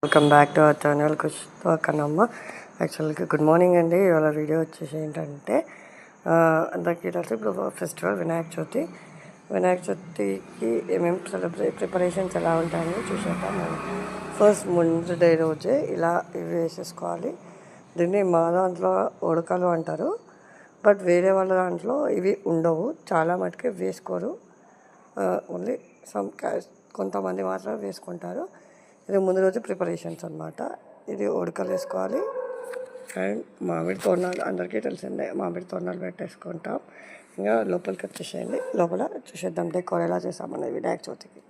Welcome back to our channel ఖుషితో కన్నమ్మ. యాక్చువల్గా good morning అండి. ఇవాళ వీడియో వచ్చేసి ఏంటంటే అందరికీ తెలుసు ఇప్పుడు ఫెస్టివల్ వినాయక చవితికి ఏమేమి ప్రిపరేషన్స్ ఎలా ఉంటాయని చూసేద్దాం. ఫస్ట్ ముందు డే రోజే ఇలా ఇవి వేసేసుకోవాలి. దీన్ని మా దాంట్లో ఉడకలు అంటారు, బట్ వేరే వాళ్ళ దాంట్లో ఇవి ఉండవు, చాలా మటుకే వేసుకోరు. ఓన్లీ కొంతమంది మాత్రం వేసుకుంటారు. ఇది ముందు రోజు ప్రిపరేషన్స్ అనమాట. ఇది ఉడకలు వేసుకోవాలి అండ్ మామిడి తోరణాలు అందరికీ తెలిసిందే, మామిడి తోరణాలు పెట్టేసుకుంటాం. ఇంకా లోపలికి వచ్చేసేయండి, లోపల చూసేద్దాం డెకోర్ ఎలా చేస్తామనేది వినాయక చవితికి.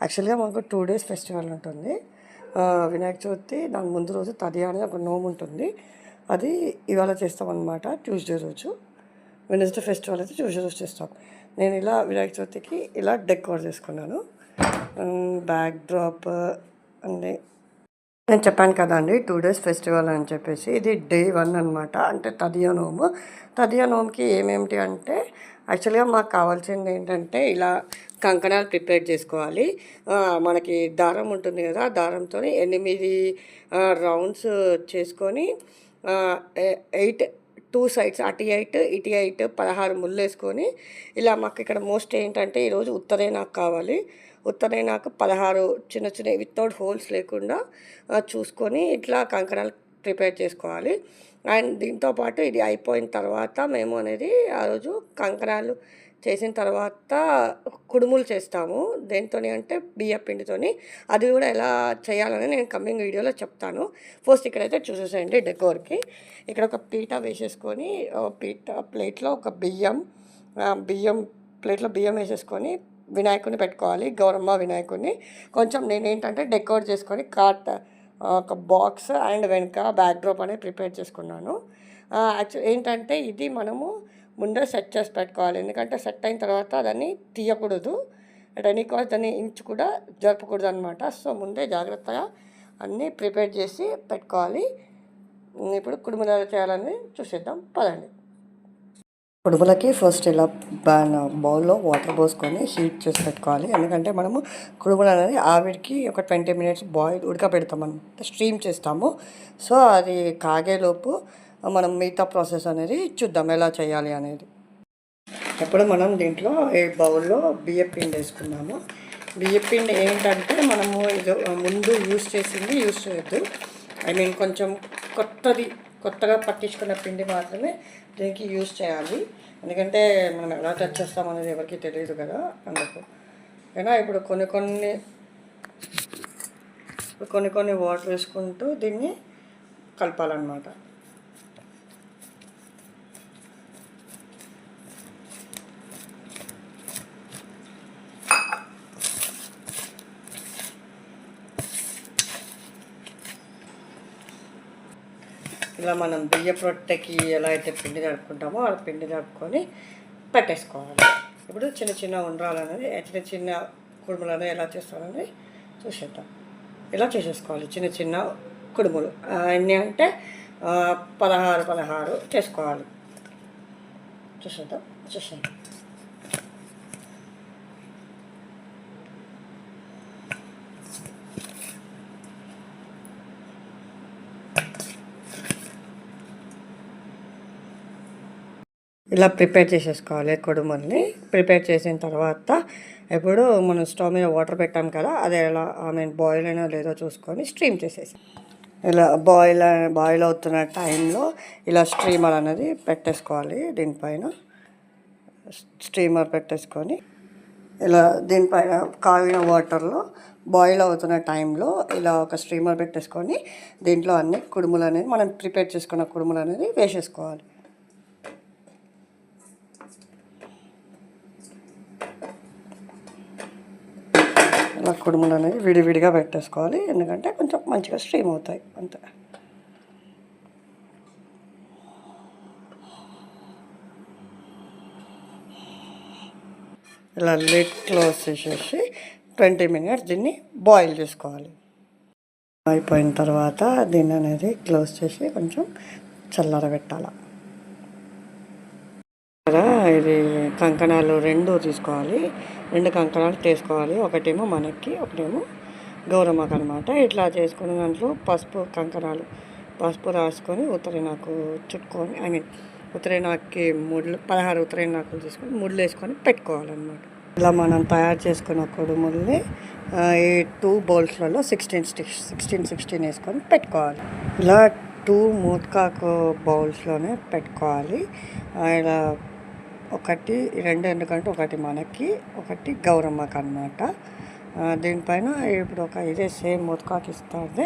యాక్చువల్గా మాకు 2 days ఫెస్టివల్ ఉంటుంది. వినాయక చవితి దాని ముందు రోజు తదియా అనేది ఒక నోము ఉంటుంది, అది ఇవాళ చేస్తామన్నమాట. ట్యూస్డే రోజు, వెనస్డే ఫెస్టివల్ అయితే ట్యూస్డే రోజు చేస్తాం. నేను ఇలా వినాయక చవితికి ఇలా డెకోర్ చేసుకున్నాను. బ్యాక్ డ్రాప్ అండి, నేను చెప్పాను కదండి 2 days ఫెస్టివల్ అని చెప్పేసి. ఇది డే 1 అనమాట, అంటే తదియా నోముకి ఏమేమిటి అంటే యాక్చువల్గా మాకు కావాల్సింది ఏంటంటే ఇలా కంకణాలు ప్రిపేర్ చేసుకోవాలి. మనకి దారం ఉంటుంది కదా, దారంతో 8 రౌండ్స్ చేసుకొని 8 2 sides అటు 8 ఇటు 8 16 ముళ్ళు వేసుకొని ఇలా. మాకు ఇక్కడ మోస్ట్ ఏంటంటే ఈరోజు ఉత్తరేనాకు కావాలి. ఉత్తరేనాకు 16 చిన్న చిన్న వితౌట్ హోల్స్ లేకుండా చూసుకొని ఇట్లా కంకణాలు ప్రిపేర్ చేసుకోవాలి. అండ్ దీంతోపాటు ఇది అయిపోయిన తర్వాత మేము అనేది ఆ రోజు కంకణాలు చేసిన తర్వాత కుడుములు చేస్తాము. దేంతో అంటే బియ్యం పిండితోని. అది కూడా ఎలా చేయాలని నేను కమింగ్ వీడియోలో చెప్తాను. ఫస్ట్ ఇక్కడైతే చూసేసేయండి డెకోర్కి. ఇక్కడ ఒక పీట వేసేసుకొని ప్లేట్లో ఒక బియ్యం ప్లేట్లో బియ్యం వేసేసుకొని వినాయకుడిని పెట్టుకోవాలి, గౌరమ్మ వినాయకుడిని. కొంచెం నేను ఏంటంటే డెకోర్ చేసుకొని ఒక బాక్స్ అండ్ వెనక బ్యాక్ డ్రాప్ అనేది ప్రిపేర్ చేసుకున్నాను. యాక్చువల్ ఏంటంటే ఇది మనము ముందే సెట్ చేసి పెట్టుకోవాలి, ఎందుకంటే సెట్ అయిన తర్వాత దాన్ని తీయకూడదు, ఎనీ కాస్ట్ దాన్ని ఇంచు కూడా జరపకూడదు అనమాట. సో ముందే జాగ్రత్తగా అన్నీ ప్రిపేర్ చేసి పెట్టుకోవాలి. ఇప్పుడు కుడుములు ఎలా చేయాలని చూసేద్దాం, పదండి. కుడుములకి ఫస్ట్ ఇలా బౌల్లో వాటర్ పోసుకొని హీట్ చేసి పెట్టుకోవాలి, ఎందుకంటే మనము కుడుములు అనేది ఆవిడికి ఒక 20 minutes ఉడకబెడతాం అనమాట, స్ట్రీమ్ చేస్తాము. సో అది కాగేలోపు మనం మిగతా ప్రాసెస్ అనేది చూద్దాం ఎలా చేయాలి అనేది. ఇప్పుడు మనం దీంట్లో ఈ బౌల్లో బియ్యం పిండి వేసుకున్నాము. బియ్యం పిండి ఏంటంటే మనము ఇది ముందు యూజ్ చేయొద్దు. కొంచెం కొత్తగా పట్టించుకున్న పిండి మాత్రమే దీనికి యూజ్ చేయాలి, ఎందుకంటే మనం ఎలా టచ్ చేస్తామనేది ఎవరికి తెలియదు కదా, అందుకు. అయినా ఇప్పుడు కొన్ని వాటర్ వేసుకుంటూ దీన్ని కలపాలన్నమాట. ఇలా మనం బియ్యపు రొట్టెకి ఎలా అయితే పిండి తడుపుకుంటామో అలా పిండి తడుపుకొని పెట్టేసుకోవాలి. ఇప్పుడు చిన్న ఉండ్రాలు అనేది చిన్న కుడుములు అనేది ఎలా చేస్తామనేది చూసేద్దాం. ఇలా చేసేసుకోవాలి చిన్న కుడుములు. ఎన్ని అంటే 16 చేసుకోవాలి. చూసేద్దాం. ఇలా ప్రిపేర్ చేసేసుకోవాలి కుడుముల్ని. ప్రిపేర్ చేసిన తర్వాత ఇప్పుడు మనం స్టవ్ మీద వాటర్ పెట్టాం కదా, అది ఎలా బాయిల్ అయినా లేదో చూసుకొని స్ట్రీమ్ చేసేసి, ఇలా బాయిల్ అవుతున్న టైంలో ఇలా స్ట్రీమర్ అనేది పెట్టేసుకోవాలి. దీనిపైన స్ట్రీమర్ పెట్టేసుకొని ఇలా దీనిపైన కాగిన వాటర్లో బాయిల్ అవుతున్న టైంలో ఇలా ఒక స్ట్రీమర్ పెట్టేసుకొని దీంట్లో అన్ని కుడుములు అనేది మనం ప్రిపేర్ చేసుకున్న కుడుములు అనేది వేసేసుకోవాలి. ఇలా కుడుములు అనేది విడివిడిగా పెట్టేసుకోవాలి, ఎందుకంటే కొంచెం మంచిగా స్ట్రీమ్ అవుతాయి అంతే. ఇలా లిడ్ క్లోజ్ చేసేసి 20 minutes దీన్ని బాయిల్ చేసుకోవాలి. అయిపోయిన తర్వాత దీన్ని అనేది క్లోజ్ చేసి కొంచెం చల్లరబెట్టాలి. ఇది కంకణాలు 2 తీసుకోవాలి, 2 కంకణాలు తీసుకోవాలి. ఒకటేమో మనకి, ఒకటేమో గౌరమ్మకు అనమాట. ఇట్లా చేసుకుని దాంట్లో పసుపు కంకణాలు పసుపు రాసుకొని ఉత్తరీనాకు చుట్టుకొని ఉత్తరీనాకుకి 16 ఉత్తరీనాకులు తీసుకొని ముళ్ళు వేసుకొని పెట్టుకోవాలన్నమాట. ఇలా మనం తయారు చేసుకున్న కుడుముల్ని ఈ 2 బౌల్స్లలో 16 వేసుకొని పెట్టుకోవాలి. ఇలా 2 మూతకాకు బౌల్స్లోనే పెట్టుకోవాలి. ఇలా ఒకటి 2 ఎందుకంటే ఒకటి మనకి ఒకటి గౌరమ్మకు అనమాట. దీనిపైన ఇప్పుడు ఇదే సేమ్ మూతకాకు ఇస్తే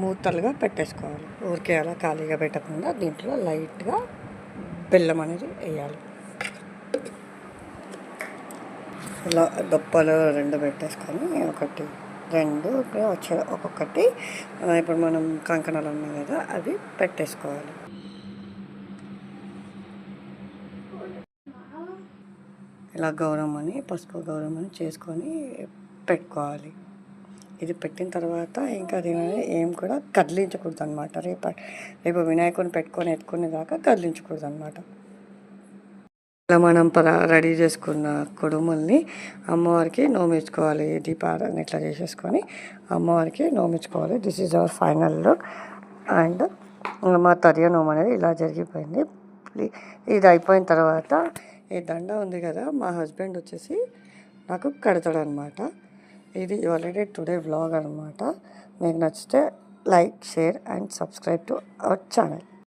మూతలుగా పెట్టేసుకోవాలి. ఊరికే అలా ఖాళీగా పెట్టకుండా దీంట్లో లైట్గా బెల్లం అనేది వేయాలి. ఇలా డొప్పలు 2 పెట్టేసుకొని 1 2 వచ్చే ఒక్కొక్కటి ఇప్పుడు మనం కంకణాలు ఉన్నాయి కదా అవి పెట్టేసుకోవాలి. ఇలా గౌరమ్మని పసుపు గౌరమ్మని చేసుకొని పెట్టుకోవాలి. ఇది పెట్టిన తర్వాత ఇంకా దీనిని ఏం కూడా కదిలించకూడదు అనమాట. రేపు వినాయకుని పెట్టుకొని ఎత్తుకునేదాకా కదిలించకూడదు అనమాట. ఇలా మనం రెడీ చేసుకున్న కుడుముల్ని అమ్మవారికి నోమించుకోవాలి. దీపారాధన ఇట్లా చేసేసుకొని అమ్మవారికి నోమించుకోవాలి. This is our final look. And మా తదియ నోము అనేది ఇలా జరిగిపోయింది. ఇది అయిపోయిన తర్వాత ఈ దండ ఉంది కదా మా హస్బెండ్ వచ్చేసి నాకు కడతాడనమాట. ఇది ఆల్రెడీ టుడే వ్లాగ్ అనమాట. మీకు నచ్చితే like, share and subscribe to our channel.